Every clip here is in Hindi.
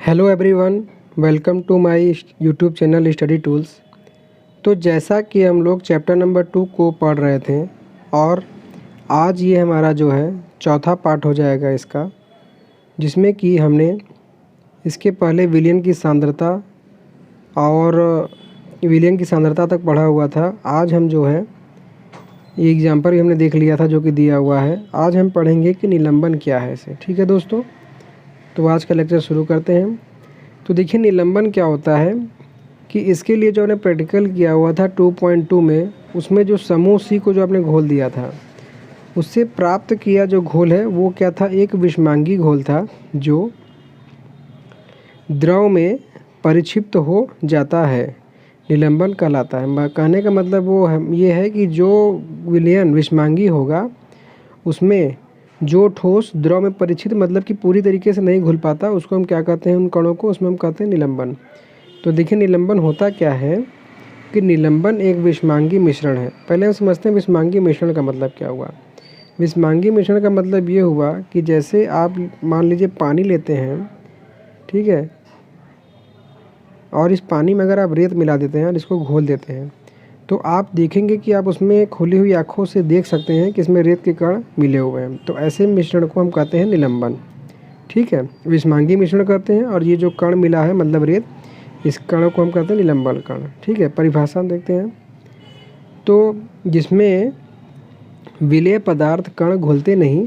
Hello everyone, welcome to my YouTube channel study tools. तो जैसा कि हम लोग चैप्टर नंबर 2 को पढ़ रहे थे और आज ये हमारा जो है चौथा पार्ट हो जाएगा इसका, जिसमें कि हमने इसके पहले विलयन की सांद्रता और विलयन की सांद्रता तक पढ़ा हुआ था। आज हम जो है ये एग्जाम्पल भी हमने देख लिया था जो कि दिया हुआ है। आज हम पढ़ेंगे कि निलंबन क्या है इसे। ठीक है दोस्तों, तो आज का लेक्चर शुरू करते हैं। तो देखिए निलंबन क्या होता है कि इसके लिए जो हमने प्रैक्टिकल किया हुआ था 2.2 में, उसमें जो समूह सी को जो आपने घोल दिया था उससे प्राप्त किया जो घोल है वो क्या था, एक विषमांगी घोल था जो द्रव में परिक्षिप्त हो जाता है, निलंबन कहलाता है। कहने का मतलब ये है कि जो विलयन विषमांगी होगा उसमें जो ठोस द्रव में परिचित मतलब कि पूरी तरीके से नहीं घुल पाता, उसको हम क्या कहते हैं, उन कणों को उसमें हम कहते हैं निलंबन। तो देखिए निलंबन होता क्या है कि निलंबन एक विषमांगी मिश्रण है। पहले हम समझते हैं विषमांगी मिश्रण का मतलब क्या हुआ। विषमांगी मिश्रण का मतलब ये हुआ कि जैसे आप मान लीजिए पानी लेते हैं, ठीक है, और इस पानी में अगर आप रेत मिला देते हैं और इसको घोल देते हैं तो आप देखेंगे कि आप उसमें खुली हुई आँखों से देख सकते हैं कि इसमें रेत के कण मिले हुए हैं। तो ऐसे मिश्रण को हम कहते हैं निलंबन। ठीक है, विषमांगी मिश्रण कहते हैं और ये जो कण मिला है मतलब रेत, इस कण को हम कहते हैं निलंबन कण। ठीक है, परिभाषा देखते हैं। तो जिसमें विलेय पदार्थ कण घुलते नहीं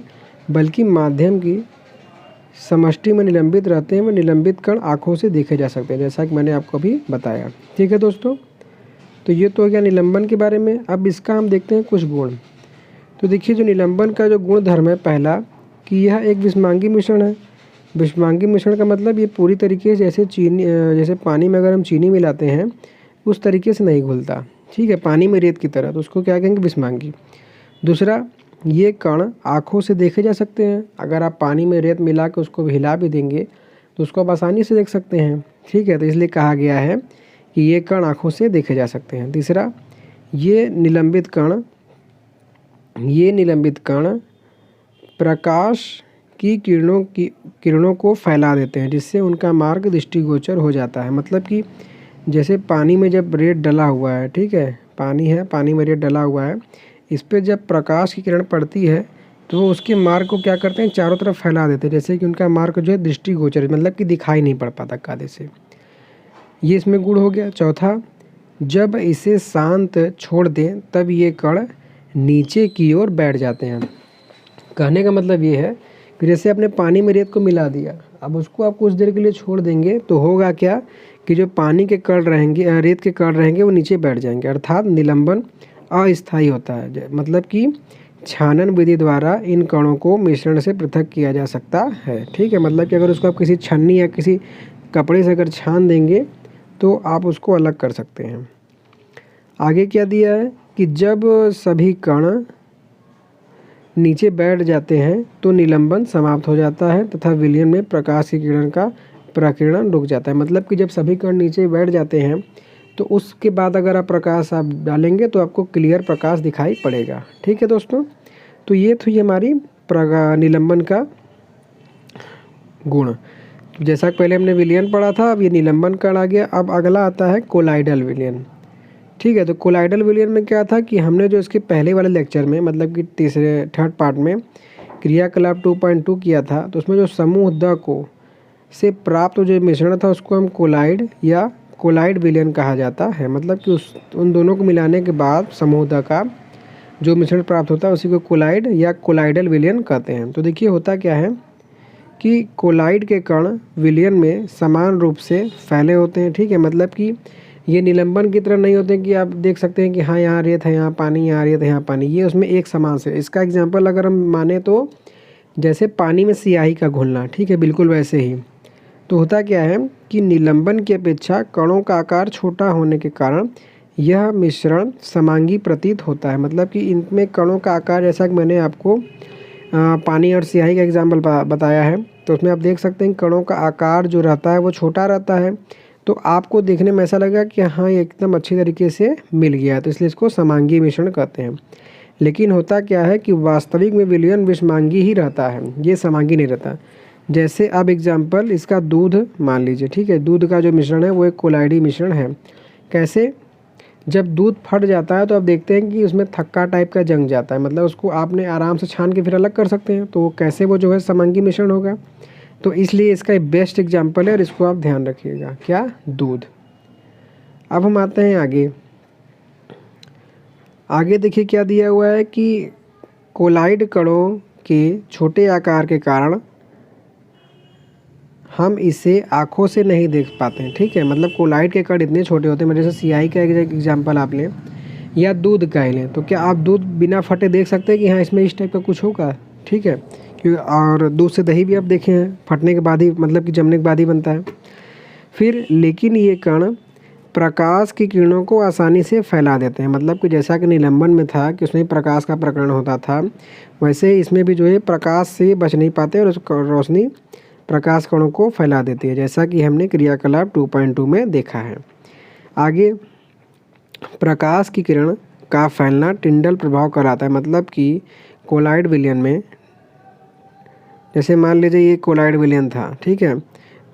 बल्कि माध्यम की समष्टि में निलंबित रहते हैं, व निलंबित कण आँखों से देखे जा सकते हैं, जैसा कि मैंने आपको अभी बताया। ठीक है दोस्तों, तो ये तो हो गया निलंबन के बारे में। अब इसका हम देखते हैं कुछ गुण। तो देखिए जो निलंबन का जो गुण धर्म है पहला, कि यह एक विषमांगी मिश्रण है। विषमांगी मिश्रण का मतलब ये पूरी तरीके से जैसे पानी में अगर हम चीनी मिलाते हैं उस तरीके से नहीं घुलता। ठीक है, पानी में रेत की तरह, तो उसको क्या कहेंगे, विषमांगी। दूसरा, ये कण आँखों से देखे जा सकते हैं। अगर आप पानी में रेत मिला के उसको हिला भी देंगे तो उसको आप आसानी से देख सकते हैं। ठीक है, तो इसलिए कहा गया है कि ये कण आँखों से देखे जा सकते हैं। तीसरा, ये निलंबित कण प्रकाश की किरणों को फैला देते हैं, जिससे उनका मार्ग दृष्टिगोचर हो जाता है। मतलब कि जैसे पानी में जब रेत डला हुआ है, ठीक है, पानी में रेत डला हुआ है, इस पर जब प्रकाश की किरण पड़ती है तो वो उसके मार्ग को क्या करते हैं, चारों तरफ फैला देते हैं, जैसे कि उनका मार्ग जो है दृष्टिगोचर, मतलब कि दिखाई नहीं पड़ पाता काले से। ये इसमें गुण हो गया। चौथा, जब इसे शांत छोड़ दें तब ये कण नीचे की ओर बैठ जाते हैं। कहने का मतलब ये है कि जैसे आपने पानी में रेत को मिला दिया, अब उसको आप कुछ देर के लिए छोड़ देंगे तो होगा क्या कि जो पानी के कण रहेंगे, रेत के कण रहेंगे, वो नीचे बैठ जाएंगे। अर्थात निलंबन अस्थायी होता है, मतलब कि छानन विधि द्वारा इन कणों को मिश्रण से पृथक किया जा सकता है। ठीक है, मतलब कि अगर उसको आप किसी छन्नी या किसी कपड़े से अगर छान देंगे तो आप उसको अलग कर सकते हैं। आगे क्या दिया है कि जब सभी कण नीचे बैठ जाते हैं तो निलंबन समाप्त हो जाता है तथा विलयन में प्रकाश की किरण का प्रकीर्णन रुक जाता है। मतलब कि जब सभी कण नीचे बैठ जाते हैं तो उसके बाद अगर आप प्रकाश आप डालेंगे तो आपको क्लियर प्रकाश दिखाई पड़ेगा। ठीक है दोस्तों, तो ये थी हमारी निलंबन का गुण। जैसा पहले हमने विलयन पढ़ा था, अब ये निलंबन कण आ गया। अब अगला आता है कोलाइडल विलयन। ठीक है, तो कोलाइडल विलयन में क्या था कि हमने जो इसके पहले वाले लेक्चर में, मतलब कि थर्ड पार्ट में क्रियाकलाप 2.2 किया था, तो उसमें जो समूह द को से प्राप्त जो मिश्रण था उसको हम कोलाइड या कोलाइड विलयन कहा जाता है। मतलब कि उन दोनों को मिलाने के बाद समूह द का जो मिश्रण प्राप्त होता है उसी को कोलाइड या कोलाइडल विलयन कहते हैं। तो देखिए होता क्या है कि कोलाइड के कण विलयन में समान रूप से फैले होते हैं। ठीक है, मतलब कि ये निलंबन की तरह नहीं होते कि आप देख सकते हैं कि हाँ यहाँ रेत है, यहाँ पानी, यहाँ रेत है, यहाँ पानी, ये उसमें एक समान से। इसका एग्जांपल अगर हम माने तो जैसे पानी में स्याही का घुलना, ठीक है, बिल्कुल वैसे ही। तो होता क्या है कि निलंबन की अपेक्षा कणों का आकार छोटा होने के कारण यह मिश्रण समांगी प्रतीत होता है। मतलब कि इनमें कणों का आकार, जैसा कि मैंने आपको पानी और स्याही का एग्जाम्पल बताया है, तो उसमें आप देख सकते हैं कणों का आकार जो रहता है वो छोटा रहता है। तो आपको देखने में ऐसा लगा कि हाँ ये एकदम अच्छी तरीके से मिल गया, तो इसलिए इसको समांगी मिश्रण कहते हैं। लेकिन होता क्या है कि वास्तविक में विलयन विषमांगी ही रहता है, ये समांगी नहीं रहता। जैसे अब एग्जाम्पल इसका दूध मान लीजिए, ठीक है, दूध का जो मिश्रण है वो एक कोलाइडी मिश्रण है। कैसे? जब दूध फट जाता है तो आप देखते हैं कि उसमें थक्का टाइप का जम जाता है, मतलब उसको आपने आराम से छान के फिर अलग कर सकते हैं, तो कैसे वो जो है समांगी मिश्रण होगा। तो इसलिए इसका एक बेस्ट एग्जाम्पल है और इसको आप ध्यान रखिएगा, क्या? दूध। अब हम आते हैं आगे। आगे देखिए क्या दिया हुआ है कि कोलाइड कणों के छोटे आकार के कारण हम इसे आँखों से नहीं देख पाते हैं, ठीक है। मतलब कोलाइड के कण इतने छोटे होते हैं, जैसे सियाही का एग्जाम्पल आप लें या दूध का ही लें, तो क्या आप दूध बिना फटे देख सकते हैं कि हाँ इसमें इस टाइप का कुछ होगा, ठीक है। क्योंकि और दूध से दही भी आप देखे हैं फटने के बाद ही, मतलब कि जमने के बाद ही बनता है। फिर लेकिन ये कण प्रकाश की किरणों को आसानी से फैला देते हैं, मतलब कि जैसा कि निलंबन में था कि उसमें प्रकाश का प्रकरण होता था, वैसे ही इसमें भी जो है प्रकाश से बच नहीं पाते और रोशनी प्रकाश कणों को फैला देती है, जैसा कि हमने क्रियाकलाप 2.2 में देखा है। आगे, प्रकाश की किरण का फैलना टिंडल प्रभाव कहलाता है। मतलब कि कोलाइड विलयन में, जैसे मान लीजिए ये कोलाइड विलयन था, ठीक है,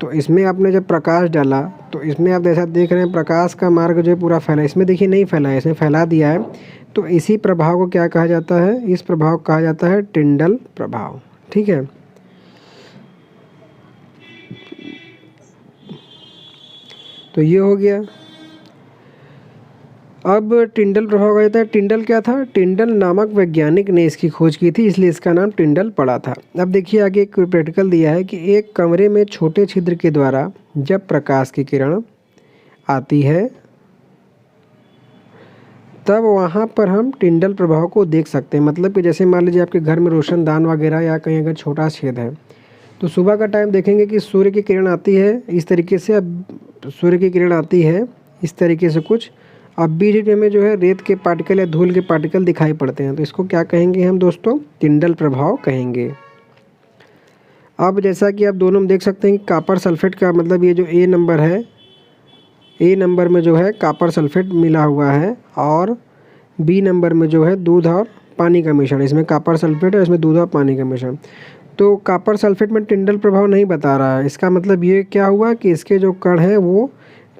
तो इसमें आपने जब प्रकाश डाला तो इसमें आप जैसा देख रहे हैं प्रकाश का मार्ग जो है पूरा फैला, इसमें देखिए नहीं फैला है, इसमें फैला दिया है। तो इसी प्रभाव को क्या कहा जाता है? इस प्रभाव को कहा जाता है टिंडल प्रभाव, ठीक है। तो ये हो गया। अब टिंडल प्रभाव कहा जाता है। टिंडल क्या था? टिंडल नामक वैज्ञानिक ने इसकी खोज की थी, इसलिए इसका नाम टिंडल पड़ा था। अब देखिए आगे एक प्रैक्टिकल दिया है कि एक कमरे में छोटे छिद्र के द्वारा जब प्रकाश की किरण आती है तब वहाँ पर हम टिंडल प्रभाव को देख सकते हैं। मतलब कि जैसे मान लीजिए आपके घर में रोशनदान वगैरह या कहीं अगर छोटा छेद है, तो सुबह का टाइम देखेंगे कि सूर्य की किरण आती है इस तरीके से। अब सूर्य की किरण आती है इस तरीके से कुछ, अब बीच में जो है रेत के पार्टिकल या धूल के पार्टिकल दिखाई पड़ते हैं, तो इसको क्या कहेंगे हम दोस्तों? टिंडल प्रभाव कहेंगे। अब जैसा कि आप दोनों में देख सकते हैं कि कॉपर सल्फेट का, मतलब ये जो ए नंबर है, ए नंबर में जो है कॉपर सल्फेट मिला हुआ है और बी नंबर में जो है दूध और पानी का मिश्रण। इसमें कॉपर सल्फेट है, इसमें दूध और पानी का मिश्रण। तो कॉपर सल्फेट में टिंडल प्रभाव नहीं बता रहा है। इसका मतलब ये क्या हुआ कि इसके जो कण हैं वो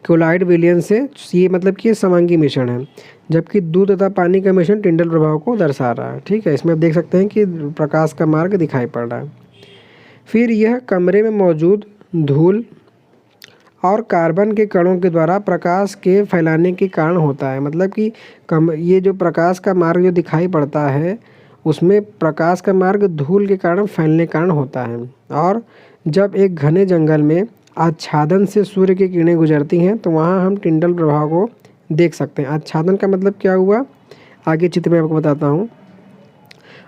कोलाइड विलयन से, ये मतलब कि ये समांगी मिश्रण है, जबकि दूध तथा पानी का मिश्रण टिंडल प्रभाव को दर्शा रहा है, ठीक है। इसमें आप देख सकते हैं कि प्रकाश का मार्ग दिखाई पड़ रहा है। फिर यह कमरे में मौजूद धूल और कार्बन के कणों के द्वारा प्रकाश के फैलाने के कारण होता है। मतलब कि ये जो प्रकाश का मार्ग जो दिखाई पड़ता है उसमें प्रकाश का मार्ग धूल के कारण फैलने के कारण होता है। और जब एक घने जंगल में आच्छादन से सूर्य की किरणें गुजरती हैं तो वहाँ हम टिंडल प्रभाव को देख सकते हैं। आच्छादन का मतलब क्या हुआ, आगे चित्र में आपको बताता हूँ।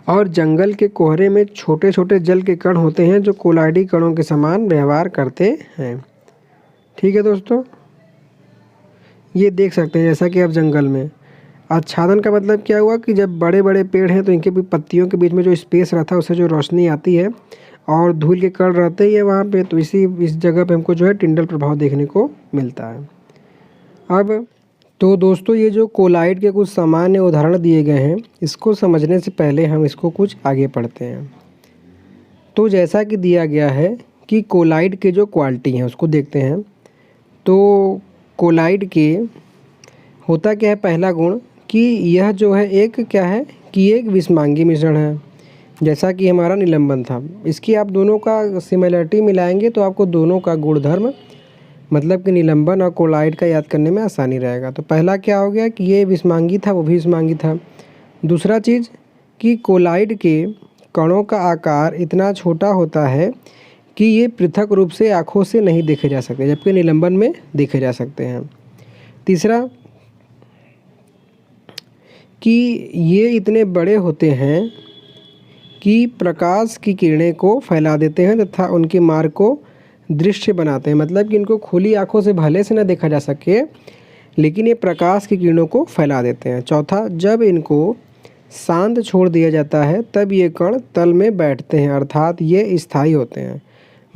और जंगल के कोहरे में छोटे छोटे जल के कण होते हैं जो कोलाइडी कणों के समान व्यवहार करते हैं, ठीक है दोस्तों। ये देख सकते हैं जैसा कि आप जंगल में, आच्छादन का मतलब क्या हुआ कि जब बड़े बड़े पेड़ हैं तो इनके भी पत्तियों के बीच में जो स्पेस रहता है उससे जो रोशनी आती है और धूल के कण रहते ही है वहाँ पे, तो इस जगह पे हमको जो है टिंडल प्रभाव देखने को मिलता है। अब तो दोस्तों ये जो कोलाइड के कुछ सामान्य उदाहरण दिए गए हैं, इसको समझने से पहले हम इसको कुछ आगे पढ़ते हैं। तो जैसा कि दिया गया है कि कोलाइड के जो क्वालिटी हैं उसको देखते हैं। तो कोलाइड के होता क्या है, पहला गुण कि यह जो है एक क्या है कि एक विषमांगी मिश्रण है, जैसा कि हमारा निलंबन था। इसकी आप दोनों का सिमिलरिटी मिलाएंगे तो आपको दोनों का गुणधर्म, मतलब कि निलंबन और कोलाइड का याद करने में आसानी रहेगा। तो पहला क्या हो गया कि ये विषमांगी था, वो भी विषमांगी था। दूसरा चीज़ कि कोलाइड के कणों का आकार इतना छोटा होता है कि ये पृथक रूप से आँखों से नहीं देखे जा सकते, जबकि निलंबन में देखे जा सकते हैं। तीसरा कि ये इतने बड़े होते हैं कि प्रकाश की किरणें को फैला देते हैं तथा उनके मार्ग को दृश्य बनाते हैं। मतलब कि इनको खुली आंखों से भले से न देखा जा सके, लेकिन ये प्रकाश की किरणों को फैला देते हैं। चौथा, जब इनको शांत छोड़ दिया जाता है तब ये कण तल में बैठते हैं, अर्थात ये स्थायी होते हैं।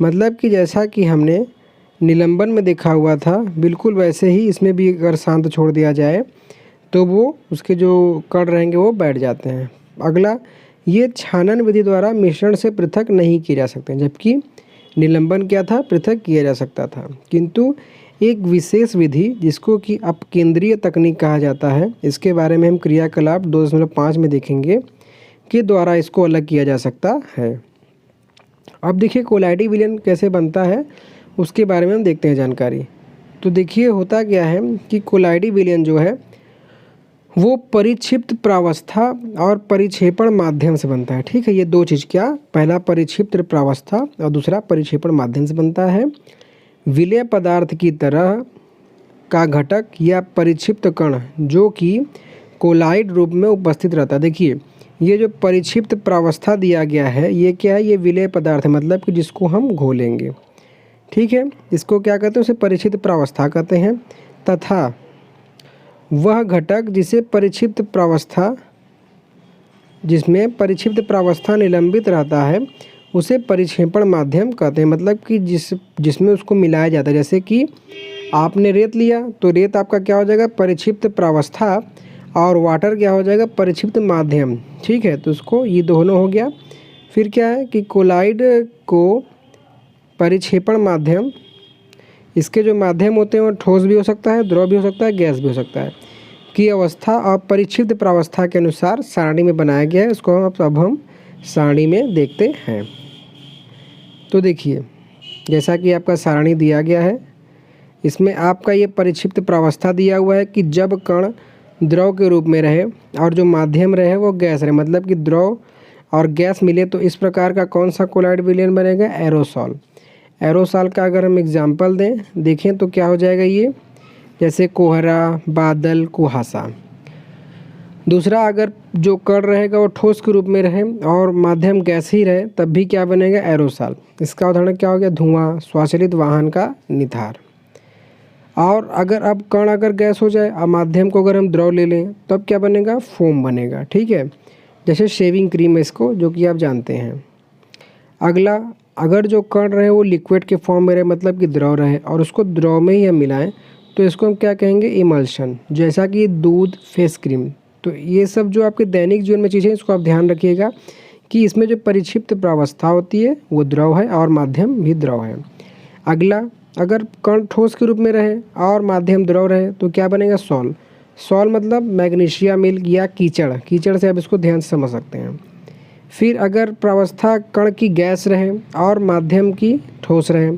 मतलब कि जैसा कि हमने निलंबन में देखा हुआ था, बिल्कुल वैसे ही इसमें भी अगर शांत छोड़ दिया जाए तो वो उसके जो कण रहेंगे वो बैठ जाते हैं। अगला, ये छानन विधि द्वारा मिश्रण से पृथक नहीं किए जा सकते, जबकि निलंबन क्या था, पृथक किया जा सकता था। किंतु एक विशेष विधि जिसको कि अपकेंद्रीय तकनीक कहा जाता है, इसके बारे में हम क्रियाकलाप 2.5 में देखेंगे के द्वारा इसको अलग किया जा सकता है। अब देखिए कोलाइडी विलयन कैसे बनता है उसके बारे में हम देखते हैं जानकारी। तो देखिए होता क्या है कि कोलाइडी विलयन जो है वो परिक्षिप्त प्रावस्था और परिक्षेपण माध्यम से बनता है। ठीक है, ये दो चीज़ क्या, पहला परिक्षिप्त प्रावस्था और दूसरा परिक्षेपण माध्यम से बनता है। विलेय पदार्थ की तरह का घटक या परिक्षिप्त कण जो कि कोलाइड रूप में उपस्थित रहता है। देखिए ये जो परिक्षिप्त प्रावस्था दिया गया है ये क्या है, ये विलेय पदार्थ है, मतलब कि जिसको हम घोलेंगे। ठीक है, इसको क्या कहते हैं, उसे परिक्षिप्त प्रावस्था कहते हैं। तथा वह घटक जिसे परिक्षिप्त प्रावस्था, जिसमें परिक्षिप्त प्रावस्था निलंबित रहता है उसे परिक्षेपण माध्यम कहते हैं, मतलब कि जिसमें उसको मिलाया जाता है। जैसे कि आपने रेत लिया तो रेत आपका क्या हो जाएगा, परिक्षिप्त प्रावस्था, और वाटर क्या हो जाएगा, परिक्षिप्त माध्यम। ठीक है, तो उसको ये दोनों हो गया। फिर क्या है कि कोलाइड को परिक्षेपण माध्यम, इसके जो माध्यम होते हैं वो ठोस भी हो सकता है, द्रव भी हो सकता है, गैस भी हो सकता है, की अवस्था और परिक्षिप्त प्रावस्था के अनुसार सारणी में बनाया गया है। उसको अब हम सारणी में देखते हैं। तो देखिए जैसा कि आपका सारणी दिया गया है, इसमें आपका ये परिक्षिप्त प्रावस्था दिया हुआ है कि जब कण द्रव के रूप में रहे और जो माध्यम रहे वो गैस रहे, मतलब कि द्रव और गैस मिले, तो इस प्रकार का कौन सा कोलाइड विलयन बनेगा, एरोसॉल। एरोसॉल का अगर हम एग्जाम्पल देखें तो क्या हो जाएगा, ये जैसे कोहरा, बादल, कुहासा। दूसरा, अगर जो कण रहेगा वो ठोस के रूप में रहे और माध्यम गैस ही रहे तब भी क्या बनेगा, एरोसॉल। इसका उदाहरण क्या हो गया, धुआं, स्वचालित वाहन का निथार। और अगर अब कण अगर गैस हो जाए और माध्यम को अगर हम द्रव ले लें तब क्या बनेगा, फोम बनेगा। ठीक है, जैसे शेविंग क्रीम है इसको, जो कि आप जानते हैं। अगला, अगर जो कण रहे वो लिक्विड के फॉर्म में रहे, मतलब कि द्रव रहे और उसको द्रव में ही हम मिलाएं तो इसको हम क्या कहेंगे, इमल्शन। जैसा कि दूध, फेस क्रीम। तो ये सब जो आपके दैनिक जीवन में चीज़ें, इसको आप ध्यान रखिएगा कि इसमें जो परिक्षिप्त प्रावस्था होती है वो द्रव है और माध्यम भी द्रव है। अगला, अगर कण ठोस के रूप में रहे और माध्यम द्रव रहे तो क्या बनेगा, सॉल। सॉल मतलब मैग्नीशिया मिल्क या कीचड़, कीचड़ से आप इसको ध्यान से समझ सकते हैं। फिर अगर प्रावस्था कण की गैस रहे और माध्यम की ठोस रहे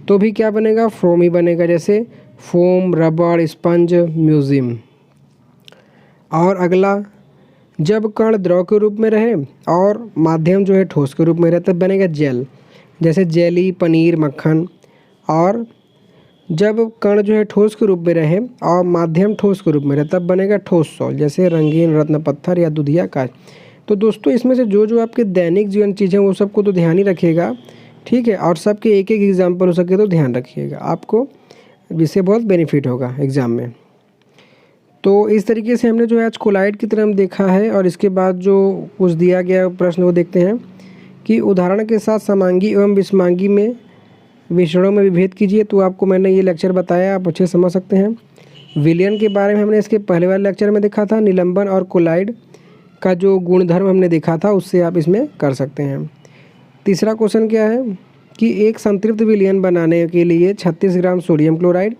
तो भी क्या बनेगा, फोम ही बनेगा, जैसे फोम, रबड़, स्पंज, म्यूजियम। और अगला, जब कण द्रव के रूप में रहे और माध्यम जो है ठोस के रूप में रहे तब बनेगा जेल, जैसे जेली, पनीर, मक्खन। और जब कण जो है ठोस के रूप में रहे और माध्यम ठोस के रूप में रहे तब बनेगा ठोस सॉल्ट, जैसे रंगीन रत्न पत्थर या दूधिया कांच। तो दोस्तों इसमें से जो आपके दैनिक जीवन चीज़ें वो सबको तो ध्यान ही रखिएगा। ठीक है, और सबके एक एक एग्जाम्पल हो सके तो ध्यान रखिएगा, आपको जिससे बहुत बेनिफिट होगा एग्ज़ाम में। तो इस तरीके से हमने जो है आज कोलाइड की तरह देखा है। और इसके बाद जो कुछ दिया गया प्रश्न वो देखते हैं कि उदाहरण के साथ समांगी एवं विषमांगी में मिश्रणों में विभेद कीजिए। तो आपको मैंने ये लेक्चर बताया, आप अच्छे समझ सकते हैं। विलयन के बारे में हमने इसके पहले वाले लेक्चर में देखा था। निलंबन और कोलाइड का जो गुणधर्म हमने देखा था उससे आप इसमें कर सकते हैं। तीसरा क्वेश्चन क्या है कि एक संतृप्त विलयन बनाने के लिए 36 ग्राम सोडियम क्लोराइड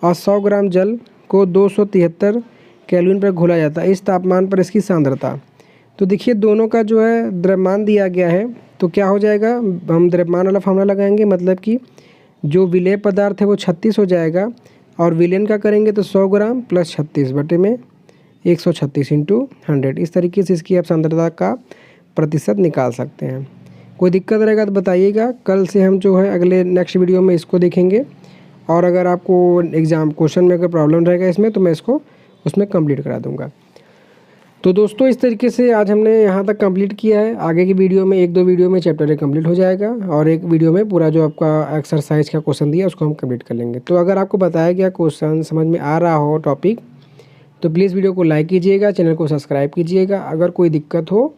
और 100 ग्राम जल को 273 केल्विन पर घोला जाता है, इस तापमान पर इसकी सांद्रता। तो देखिए दोनों का जो है द्रव्यमान दिया गया है, तो क्या हो जाएगा, हम द्रव्यमान वाला फॉर्मूला लगाएंगे, मतलब कि जो विलेय पदार्थ है वो 36 हो जाएगा और विलयन का करेंगे तो 100 ग्राम प्लस 36 बटे में 136 × 100। इस तरीके से इसकी आप सांद्रता का प्रतिशत निकाल सकते हैं। कोई दिक्कत रहेगा तो बताइएगा। कल से हम जो है अगले नेक्स्ट वीडियो में इसको देखेंगे। और अगर आपको एग्ज़ाम क्वेश्चन में अगर प्रॉब्लम रहेगा इसमें तो मैं इसको उसमें कंप्लीट करा दूंगा। तो दोस्तों इस तरीके से आज हमने यहाँ तक कंप्लीट किया है। आगे की वीडियो में 1-2 वीडियो में चैप्टर कंप्लीट हो जाएगा और एक वीडियो में पूरा जो आपका एक्सरसाइज का क्वेश्चन दिया उसको हम कंप्लीट कर लेंगे। तो अगर आपको बताया गया क्वेश्चन समझ में आ रहा हो टॉपिक तो प्लीज़ वीडियो को लाइक कीजिएगा, चैनल को सब्सक्राइब कीजिएगा। अगर कोई दिक्कत हो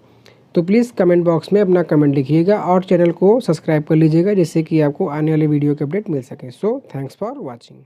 तो प्लीज़ कमेंट बॉक्स में अपना कमेंट लिखिएगा और चैनल को सब्सक्राइब कर लीजिएगा जिससे कि आपको आने वाले वीडियो के अपडेट मिल सके। So thanks for watching.